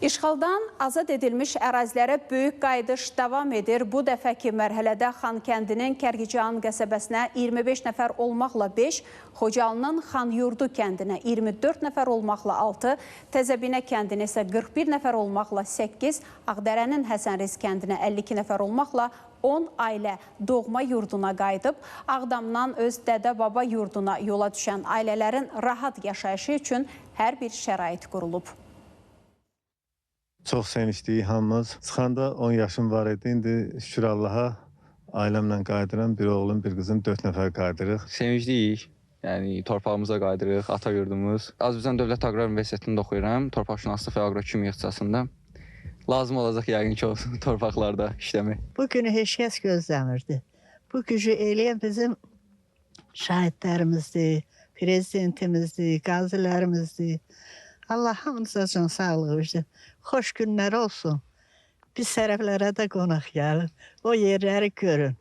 İşğaldan azad edilmiş ərazilərə böyük qayıdış davam edir. Bu dəfəki mərhələdə Xankəndinin Kərkican qəsəbəsinə 25 nəfər olmaqla 5, Xocalının Xanyurdu kəndinə 24 nəfər olmaqla 6, Təzəbinə kəndinə isə 41 nəfər olmaqla 8, Ağdərənin Həsənriz kəndinə 52 nəfər olmaqla 10 ailə doğma yurduna qayıdıb. Ağdamdan öz dədə-baba yurduna yola düşən ailələrin rahat yaşayışı üçün hər bir şərait qurulub. Çox sevinçliyik hamımız. Çıxanda 10 yaşım var idi. İndi şükür Allaha ailəmlə qayıdıram. Bir oğlum, bir qızım, 4 nəfər qayıdırıq. Sevincliyik. Yəni torpağımıza qayıdırıq, ata yurdumuz. Azərbaycan Dövlət Aqrar Universitetində oxuyuram. Torpaqşünaslıq və aqrokimya ixtisasında. Lazım olacaq yəqin ki, o torpaqlarda işləmək. Bu günü heç kəs gözləmirdi. Bu gücü eləyən bizim şəhidlərimizdir, prezidentimizdir, qazilərimizdir. Allah hamınıza can sağlığı versin. Xoş günlər olsun. Biz tərəflərə də qonaq gəlin. O yerləri görün.